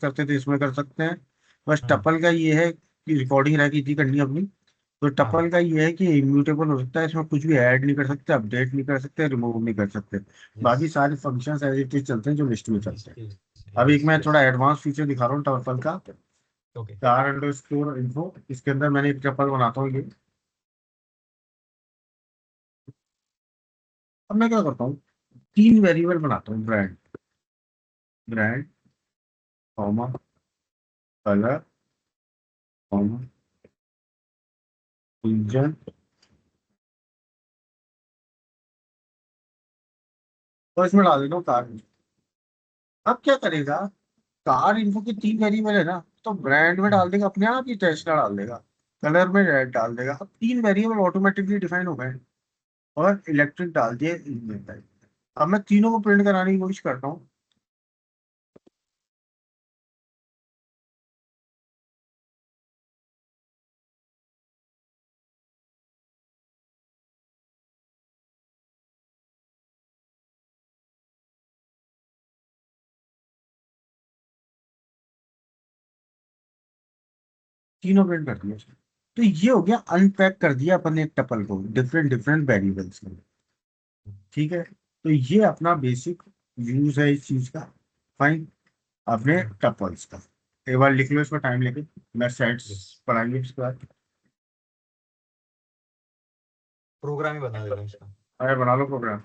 करते थे इसमें कर सकते हैं। बस हम्म। टपल का ये है कि रिकॉर्डिंग रहेगी इतनी करनी है अपनी। तो हाँ। टपल का ये है कि इम्यूटेबल हो सकता है, इसमें कुछ भी ऐड नहीं कर सकते, अपडेट नहीं कर सकते, रिमूव नहीं कर सकते। यस। बाकी सारे फंक्शंस एज इट इज चलते हैं जो लिस्ट में चलते हैं। अब एक यस मैं यस। थोड़ा एडवांस फीचर दिखा रहा हूँ टपल का। Okay. Car under score info, इसके अंदर मैंने एक टपल बनाता हूँ ये। अब मैं क्या करता हूँ, 3 वेरिएबल बनाता हूँ, brand, brand, comma, colour, comma, region, तो इसमें डाल देता हूँ कार। अब क्या करेगा, कार इन्फो की 3 वेरिएबल है ना, तो ब्रांड में हम्म। डाल देगा अपने आप ही, टेस्ला डाल देगा, कलर में रेड डाल देगा। अब 3 वेरिएबल ऑटोमेटिकली डिफाइन हो गए। और इलेक्ट्रिक डाल दिए इनमें। अब मैं तीनों को प्रिंट कराने की कोशिश करता हूँ। तीनों प्रिंट कर दिए उसने। तो ये हो गया, अनपैक कर दिया अपन ने एक टपल को डिफरेंट डिफरेंट वेरिएबल्स में। ठीक है, तो ये अपना बेसिक यूज है इस चीज का। फाइन। अपने हम्म। टपल्स का एक बार लिख लो इसमें टाइम लेके, मैं सेट्स यस। पढ़ाएंगे इसके बाद। प्रोग्राम ही बना देता हूँ इसका। अरे बना लो प्रोग्राम।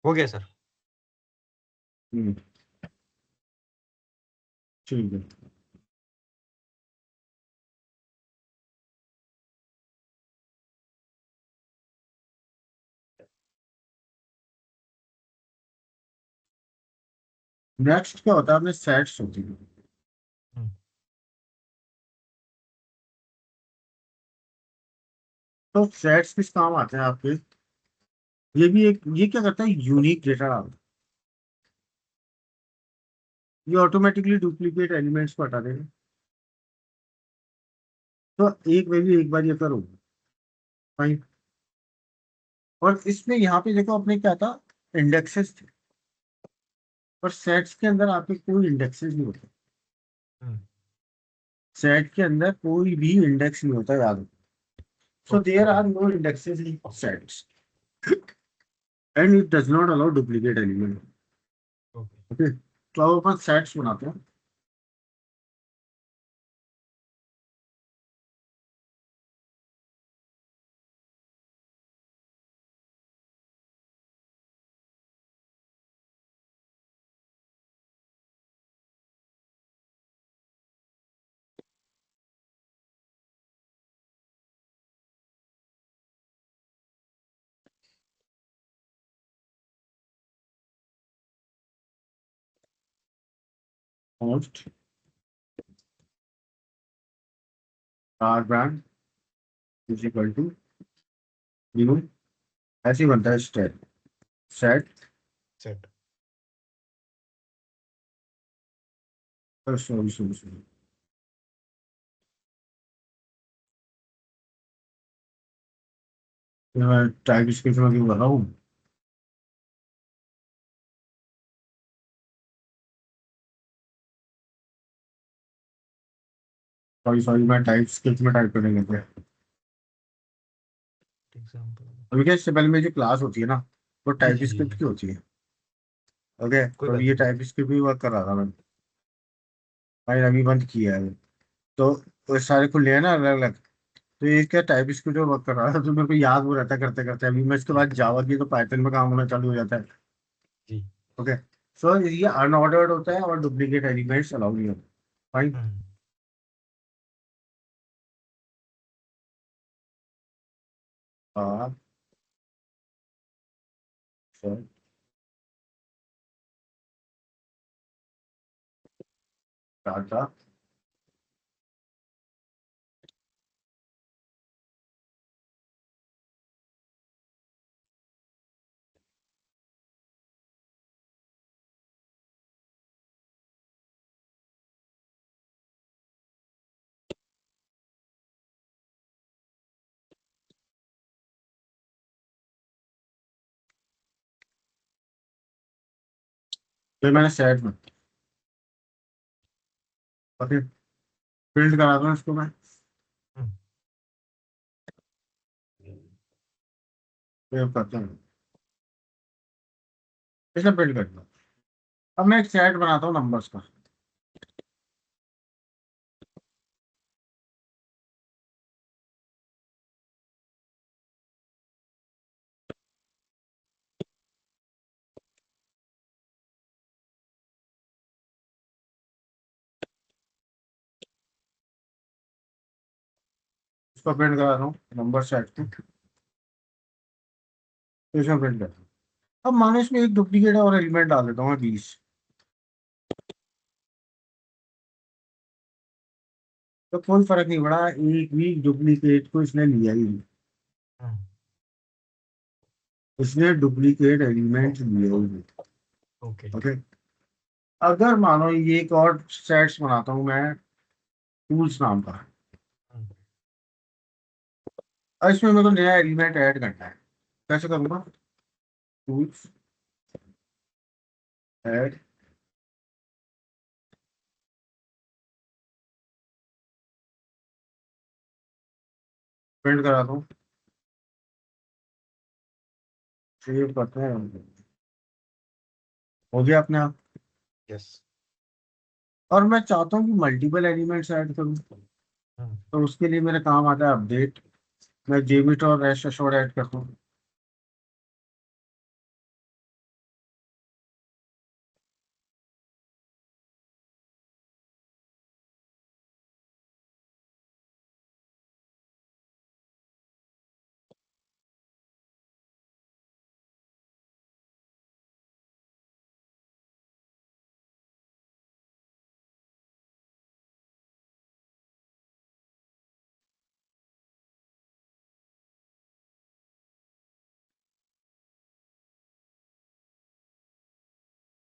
हो गया सर। हम्म, ठीक है। नेक्स्ट क्या होता है, अपने सेट्स होती है। हम्म, तो सेट्स किस काम आते हैं आपके? ये भी एक, ये क्या करता है, यूनिक डेटा डालता है। ये ऑटोमेटिकली डुप्लीकेट एलिमेंट्स को हटा देगा। तो एक वैल्यू एक बार ये करो, फाइन। और इसमें यहाँ पे देखो, अपने क्या था, इंडेक्सेस थे। और सेट्स के अंदर आपके कोई इंडेक्सेस नहीं होते। हम्म, सेट के अंदर कोई भी इंडेक्स नहीं होता, याद रखो। So okay there are no indexes in sets, and it does not allow duplicate element. Okay. Okay, तो अब अपन सेट्स बनाते हैं। Host are brand is equal to new, ऐसे ही बनता है state, set. Set. Sorry sorry sorry, मैं टाइप स्क्रिप्ट में क्यों कर रहा हूँ? सॉरी सॉरी, मैं टाइप स्क्रिप्ट में टाइप करने लग गया। एग्जाम्पल। अभी क्या, इससे पहले मेरी जो क्लास होती है ना, वो जी टाइप जी जी स्क्रिप्ट जी। की होती है। ओके, कोई तो बात अभी ये नहीं। टाइप स्क्रिप्ट भी वर्क कर रहा था मैं, भाई अभी बंद किया है। तो वो सारे खुले हैं ना अलग अलग। तो ये क्या, टाइप स्क्रिप्ट में वर्क कर रहा था, तो मेरे को याद वो रहता करते करते। अभी मैं इसके बाद जावा की, तो पाइथन में काम होना चालू हो जाता है। जी। ओके, सो ये अनऑर्डर्ड होता है और डुप्लीकेट एलिमेंट्स अलाउ नहीं होते। फाइन। हम्म, हाँ सर, टाटा। फिर मैंने सेट में, ओके, बिल्ड करा दूँ इसको मैं, हम्म, सेव करते हैं, इसे बिल्ड करता हूँ। अब मैं एक सेट बनाता हूँ नंबर्स का। इसको प्रिंट करा रहा हूँ नंबर सेट को, तो इसमें प्रिंट करता हूँ। अब मानो इसमें एक डुप्लीकेट और एलिमेंट डाल देता हूँ मैं, 20। तो कोई फर्क नहीं पड़ा, एक भी डुप्लीकेट को इसने लिया ही नहीं। हम्म, इसने डुप्लीकेट एलिमेंट लिए ही नहीं। ओके। ओके, अगर मानो ये एक और सेट्स बनाता हूँ मैं, टूल्स नाम का। हम्म, अब इसमें मेरे को नया एलिमेंट ऐड करना है। कैसे करूँगा? टूल्स, ऐड, प्रिंट कराता हूँ, सेव करते हैं। हो गया अपने आप। यस। और मैं चाहता हूँ कि मल्टीपल एलिमेंट्स ऐड करूँ, हम्म, तो उसके लिए मेरे काम आता है अपडेट। मैं जेबिट और रेस्ट एश्योर्ड ऐड करता हूँ।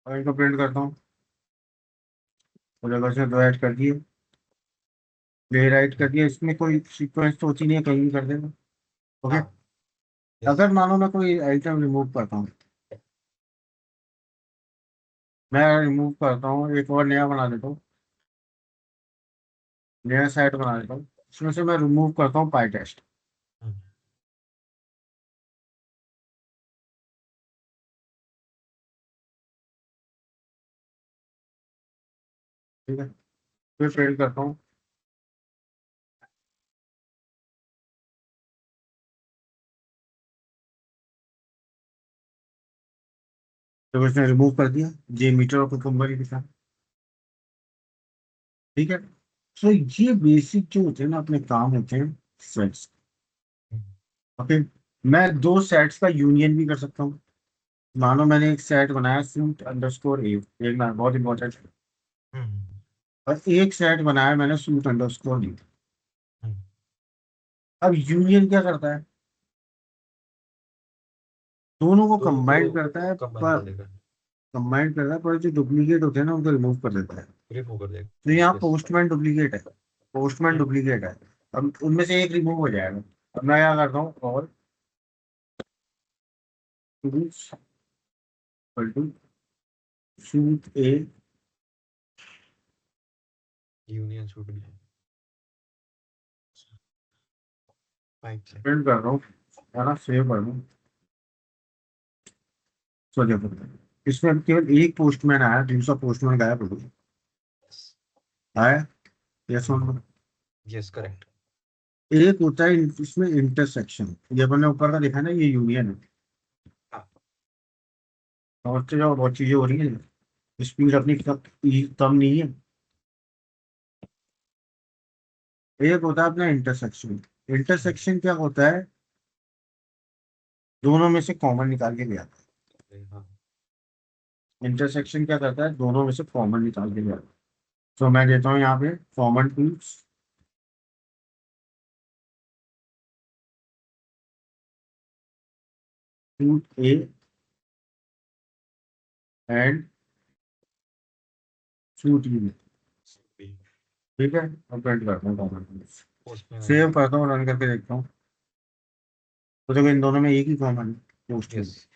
और इनको प्रिंट करता हूँ। तो जगह से दो ऐड कर दिए, प्ले राइट कर दिया, इसमें कोई सीक्वेंस तो होती नहीं है, कहीं भी कर देगा। ओके। हाँ यस। अगर मानो मैं कोई आइटम रिमूव करता हूँ, मैं रिमूव करता हूँ, एक और नया बना देता हूँ, नया साइट बना देता हूँ, इसमें से मैं रिमूव करता हूँ पाई टेस्ट। ठीक है, फिर प्रिंट करता हूँ। तो इसने रिमूव कर दिया, जे मीटर और कुकुम्बर के साथ। ठीक है। तो ये बेसिक जो होते हैं ना अपने काम होते हैं सेट्स। ओके। मैं दो सेट्स का यूनियन भी कर सकता हूँ। मानो मैंने एक सेट बनाया सूट अंडरस्कोर ए, एक ना बहुत इंपॉर्टेंट, और एक सेट बनाया मैंने सूट अंडरस्कोर बी। अब यूनियन क्या करता है, दोनों को दोनों को कंबाइन करता है, कंबाइन पर कर देगा, जो डुप्लीकेट होते हैं ना उनको रिमूव कर देता है। रिमूव कर तो देगा। यहाँ यस। पोस्टमैन डुप्लीकेट है, पोस्टमैन डुप्लीकेट है। अब उनमें से एक रिमूव हो जाएगा। अब मैं क्या करता हूँ, और सूट ए यूनियन शूट भी पाइप से। प्रिंट कर रहा हूँ, है ना, सेव कर दूँ। सो देखो, इसमें अब केवल एक पोस्टमैन आया, दूसरा पोस्टमैन गायब हो गया। आया, यस नो। Yes correct. एक होता है इसमें इंटरसेक्शन, ये मैंने ऊपर का देखा ना, ये यूनियन है। हाँ समझते जाओ, बहुत चीजें हो रही है, स्पीड अपनी कम नहीं है। एक होता है अपना इंटरसेक्शन। इंटरसेक्शन क्या होता है, दोनों में से कॉमन निकाल के ले आता हाँ। है। इंटरसेक्शन क्या करता है, दोनों में से कॉमन निकाल के ले आता है। तो मैं देता हूँ यहाँ पे common tools, tool A and suit you. ठीक है, अब प्रिंट करता हूँ कॉमन टूल्स, पोस्ट में आ गया। सेव करता हूँ, रन करके देखता हूँ। तो देखो इन दोनों में एक ही कॉमन है, पोस्ट में। यस।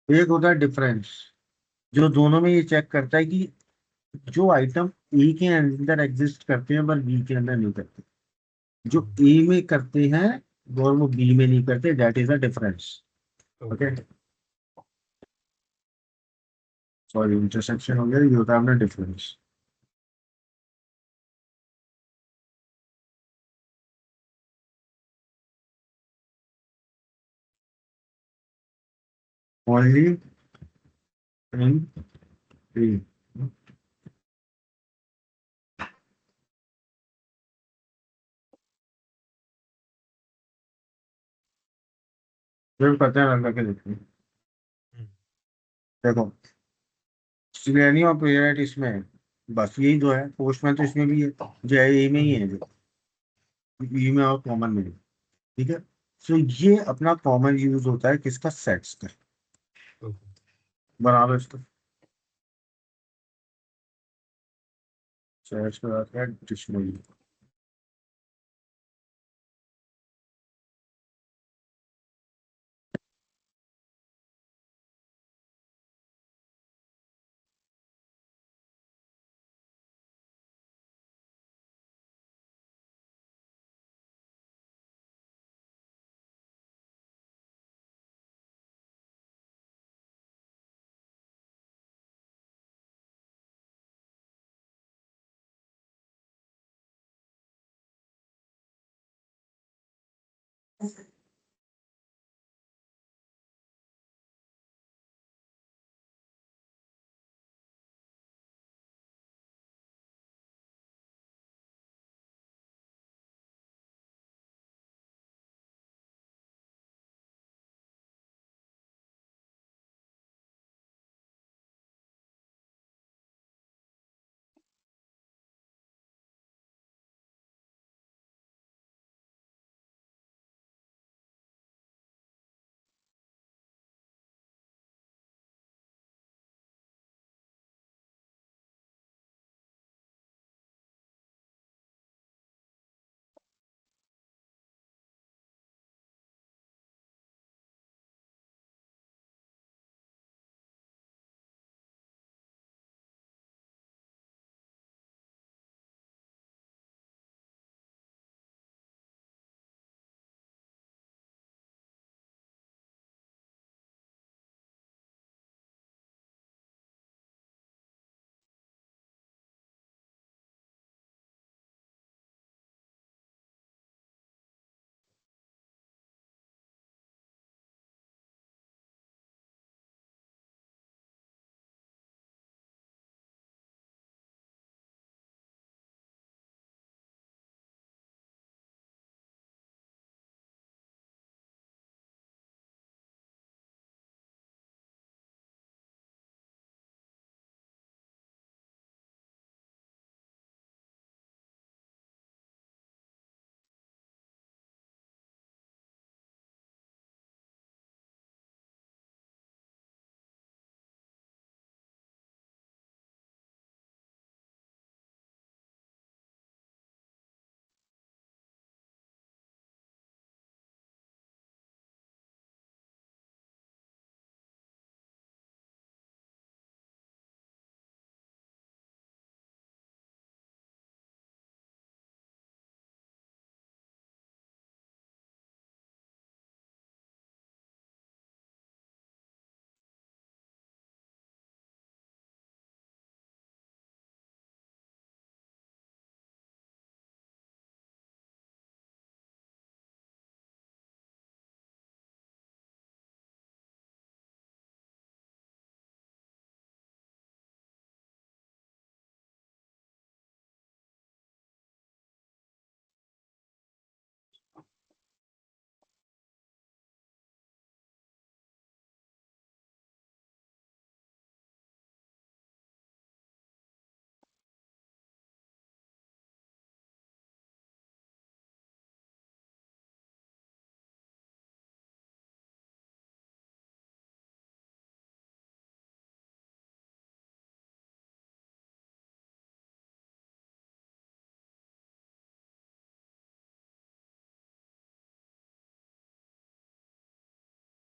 एक होता है डिफरेंस, जो दोनों में ये चेक करता है कि जो आइटम ए के अंदर एग्जिस्ट करते हैं पर बी के अंदर नहीं करते, जो ए में करते हैं और वो बी में नहीं करते, that is a difference. Okay. Okay, sorry intersection हो गया, ये होता है अपना डिफरेंस। Only in three. फिर करते हैं, रन करके देखते हैं। देखो, सिलेनियम और प्लेराइट इसमें है, बस यही दो है, पोस्टमैन तो इसमें भी है, जो ए में ही है, जो ई में और कॉमन में। ठीक है। सो ये अपना कॉमन यूज होता है किसका, सेट्स का। बना लो इसको, सेट्स का आता है डिक्शनरी।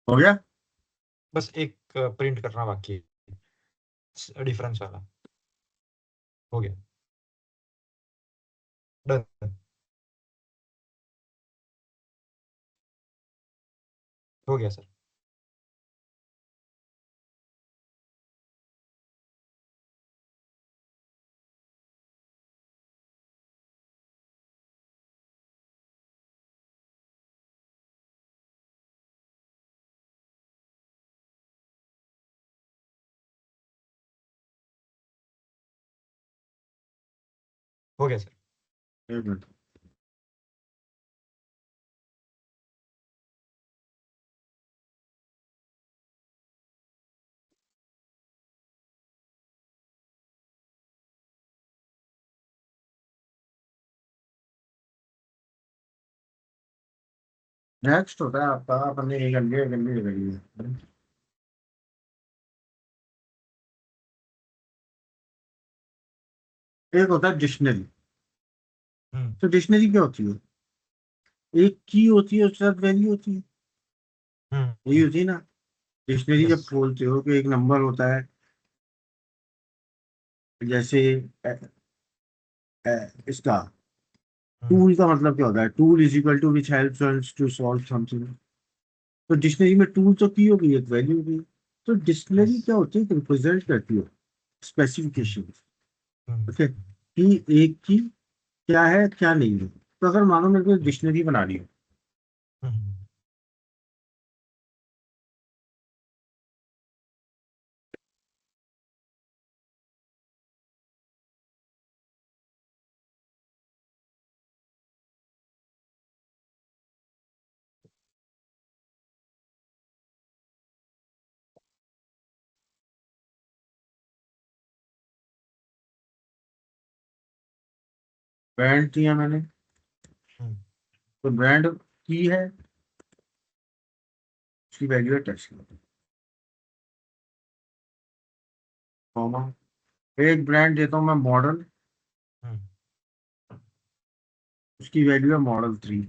हो गया। बस एक प्रिंट करना बाकी है, डिफरेंस वाला। हो गया, डन। हो गया सर। हो गया सर। एक मिनट। नेक्स्ट होता है आपका, अपने ये कर लिया, कर लिया, कर लिया। एक होता है डिक्शनरी। हम्म। तो डिक्शनरी क्या होती है? एक की होती है, उसके साथ वैल्यू होती है। यही हम्म। होती है ना। डिक्शनरी जब यस। खोलते हो तो एक नंबर होता है, जैसे इसका टूल का मतलब क्या होता है? Tool is equal to which helps us to solve something. तो डिक्शनरी में टूल तो की होगी, एक वैल्यू होगी। तो यस। डिक्शनरी क्या होती है? रिप्रेजेंट करती है स्पेसिफिकेशन। हम्म। ओके, कि एक की क्या है, क्या नहीं है। तो अगर मानो मेरे को डिक्शनरी बनानी हो, हम्म। ब्रांड दिया मैंने, हम्म। तो ब्रांड की है, उसकी वैल्यू है टेक्स्ट, कॉमा। एक ब्रांड देता हूँ मैं मॉडल, हम्म। उसकी वैल्यू है मॉडल 3।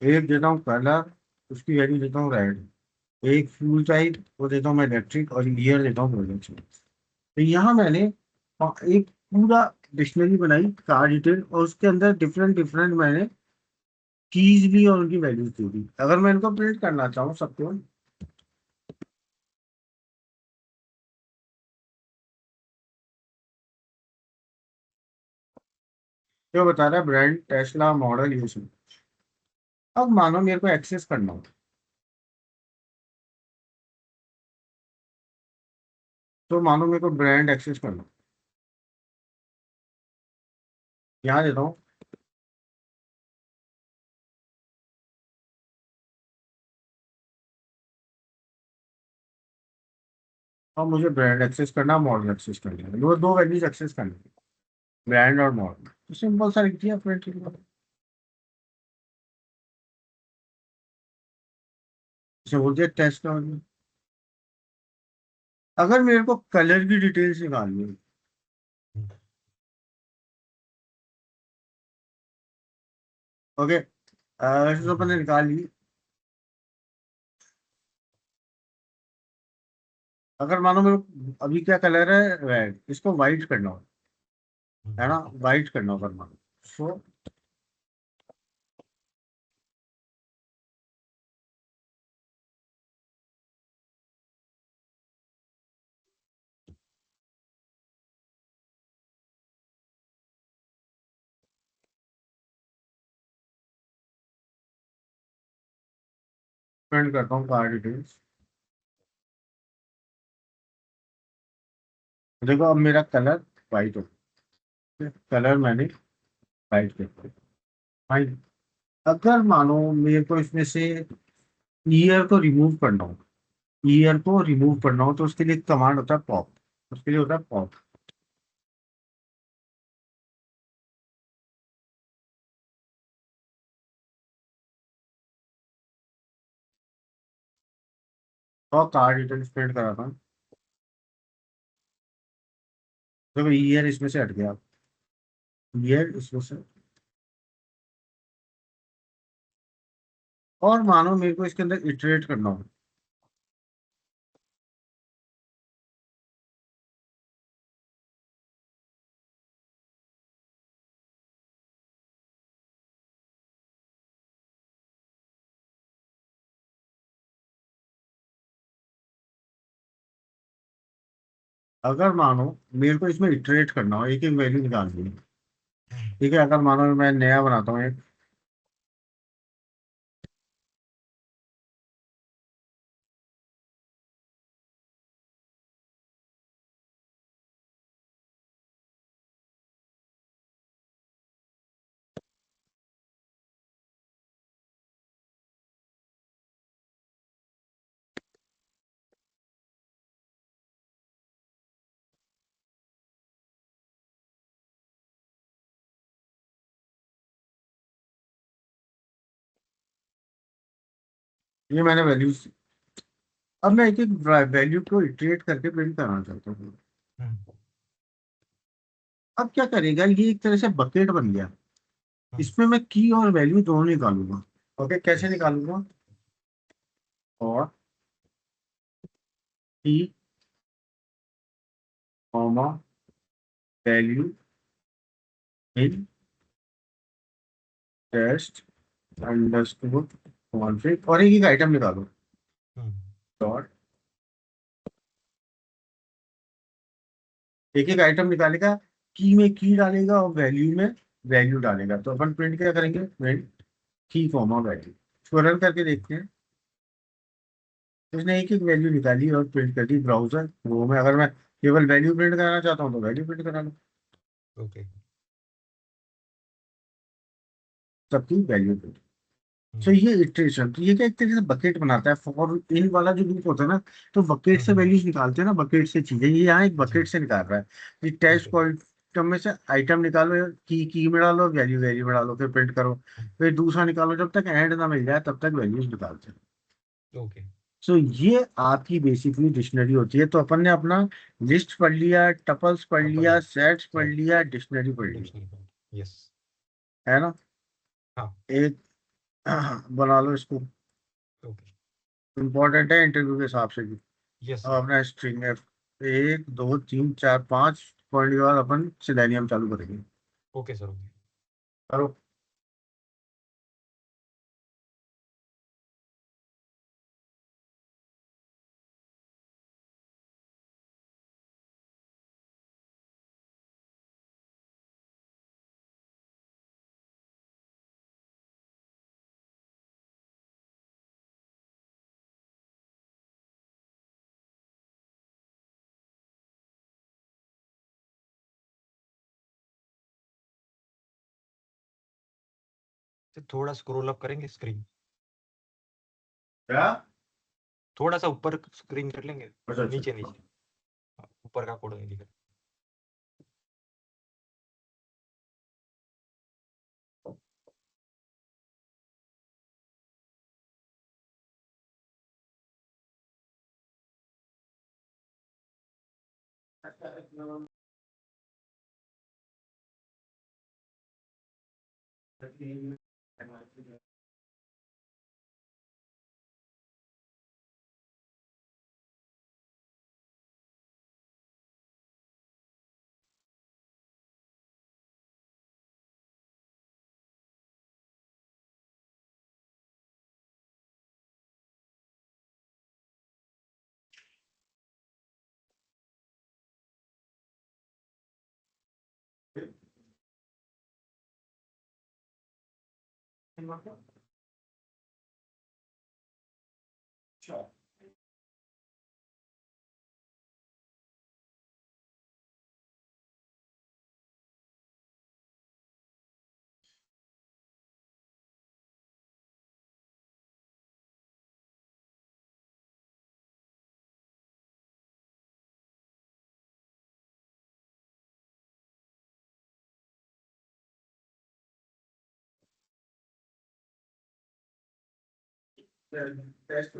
एक देता हूँ कलर, उसकी वैल्यू देता हूँ रेड। एक फ्यूल टाइप, वो देता हूँ मैं इलेक्ट्रिक, और ईयर देता हूँ प्रोडक्शन। तो यहाँ मैंने एक पूरा डिक्शनरी बनाई, कार डिटेल, और उसके अंदर डिफरेंट डिफरेंट मैंने कीज भी और उनकी वैल्यूज दे दी। अगर मैं इनको प्रिंट करना चाहूँ सबको, तो बता रहा है ब्रांड टेस्ला मॉडल ये सब। अब मानो मेरे को एक्सेस करना हो, तो मानो मेरे को ब्रांड एक्सेस करना हो, यहाँ देता हूँ। और मुझे ब्रांड एक्सेस करना, मॉडल एक्सेस करना है, वो दो वैल्यूज एक्सेस करनी है, ब्रांड और मॉडल। तो सिंपल सा लिख दिया प्रिंट। इसे बोलते हैं टेस्ट। अगर मेरे को कलर की डिटेल्स निकालनी है, हम्म। ओके, वैसे तो हम्म। अपन ने निकाल ली। अगर मानो मेरे को अभी क्या कलर है, रेड, इसको वाइट करना हो, है ना, वाइट करना होगा मानो। सो प्रिंट करता हूँ कार डिटेल्स। देखो अब मेरा कलर वाइट हो गया, कलर मैंने वाइट कर दिया। फाइन। अगर मानो मेरे को इसमें से ईयर को रिमूव करना हो, ईयर को रिमूव करना हो, तो उसके लिए एक कमांड होता है पॉप। उसके लिए होता है पॉप। और कार्ड डिटेल्स प्रिंट कराता हूँ। तो ईयर इसमें से हट गया, ईयर इसमें से। और मानो मेरे को इसके अंदर इटरेट करना हो, अगर मानो मेरे को इसमें इटरेट करना हो, एक एक वैल्यू निकालनी है। ठीक है, अगर मानो मैं नया बनाता हूँ एक, ये मैंने वैल्यूज, अब मैं एक एक वैल्यू को इटरेट करके प्रिंट करना चाहता हूँ। अब क्या करेगा, ये एक तरह से बकेट बन गया। इसमें मैं की और वैल्यू दोनों निकालूंगा। ओके, कैसे यस। निकालूंगा? और की comma value in test underscore config, और एक एक आइटम निकालो। डॉट, एक एक आइटम निकालेगा, की में की डालेगा और वैल्यू में वैल्यू डालेगा। तो अपन प्रिंट क्या करेंगे, प्रिंट की कॉमा वैल्यू। इसको रन करके देखते हैं। तो इसने एक एक वैल्यू निकाली और प्रिंट कर दी ब्राउजर वो में। अगर मैं केवल वैल्यू प्रिंट कराना चाहता हूँ तो वैल्यू प्रिंट करा लो, ओके। सबकी वैल्यू प्रिंट। तो ये इटरेशन, तो ये क्या एक तरीके से बकेट बनाता है। फॉर इन वाला जो लूप होता है ना, तो बकेट से वैल्यूज निकालते हैं ना, बकेट से चीजें, ये यहाँ एक जी। बकेट से निकाल रहा है। ये टेस्ट ओके। क्वांटम में से आइटम निकालो, की में डालो, वैल्यू वैल्यू में डालो, फिर प्रिंट करो। फिर दूसरा निकालो, जब तक एंड ना मिल जाए तब तक वैल्यूज निकालते हैं। ओके। सो ये आपकी बेसिकली डिक्शनरी होती है। तो अपन ने अपना लिस्ट पढ़ लिया, टपल्स पढ़ टपल लिया, सेट्स पढ़ सेट लिया, डिक्शनरी पढ़ लिया, डिक्शनरी। यस। है ना? हाँ। एक बना लो इसको, ओके। इम्पोर्टेंट है इंटरव्यू के हिसाब से भी। यस अब सर। अपना स्ट्रिंग है, 1 2 3 4 5 पॉइंट के बाद अपन सिलेनियम चालू करेंगे। Okay sir. ओके। करो। तो थोड़ा स्क्रॉल अप करेंगे स्क्रीन, क्या? थोड़ा सा ऊपर स्क्रीन कर लेंगे। अच्छा अच्छा नीचे नीचे। हाँ, ऊपर का कोड नहीं दिख टेस्ट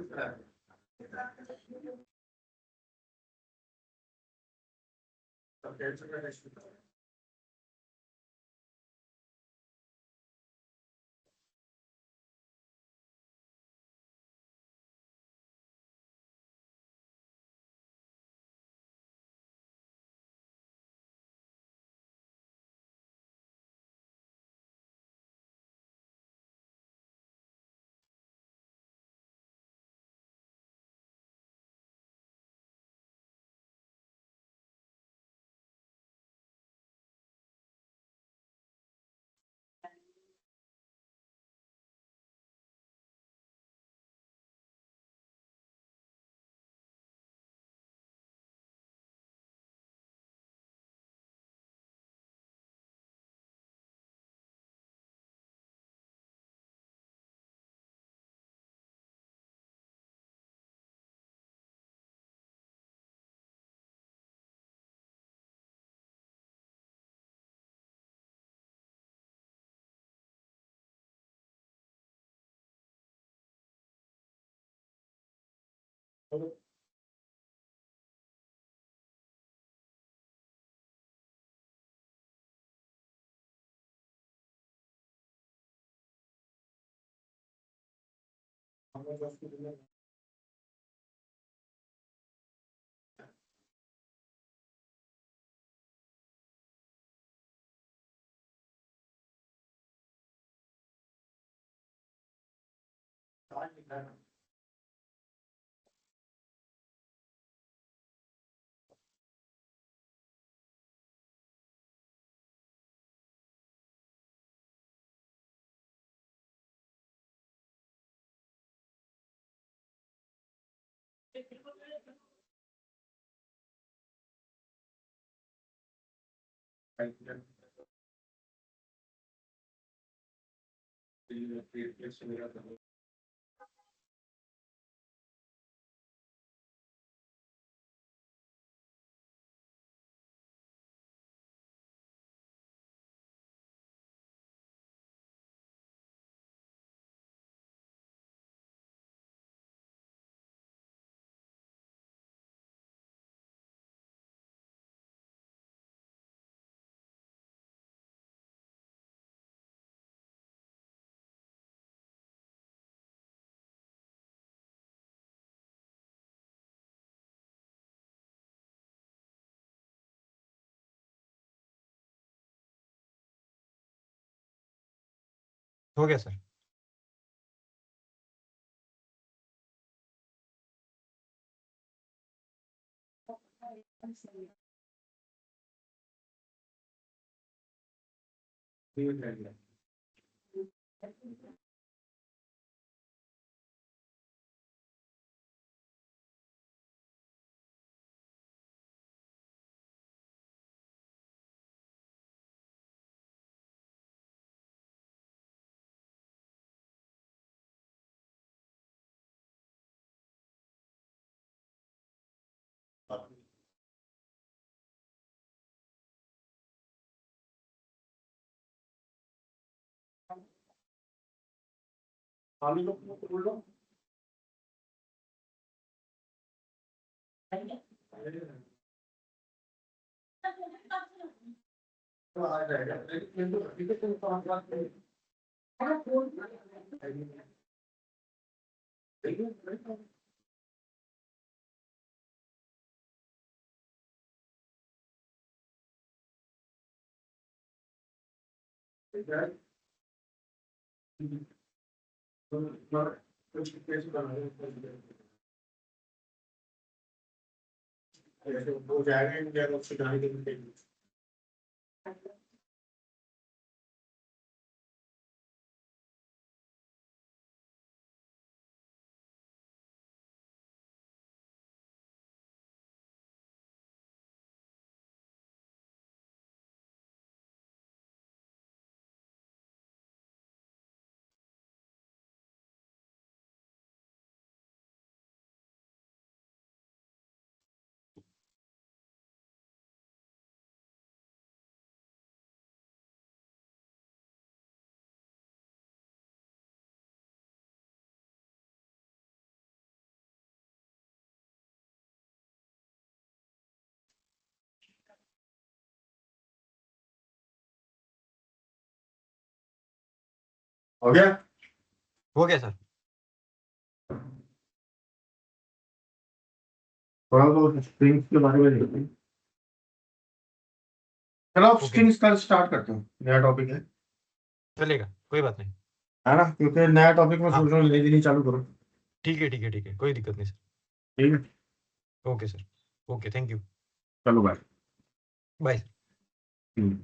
हो गया सर। हो जाएगा इंडिया को सिखाने के लिए। हो गया? हो गया सर। थोड़ा तो स्ट्रिंग्स के बारे में देखते हैं। चलो आप ओके स्ट्रिंग्स का स्टार्ट करते हैं, नया टॉपिक है चलेगा, कोई बात नहीं। ना? क्योंकि नया टॉपिक में हाँ सोच रहा हूँ नई दिन चालू करो। ठीक है ठीक है ठीक है, कोई दिक्कत नहीं सर। ठीक है, okay sir, okay, thank you, चलो बाय। बाय। हम्म।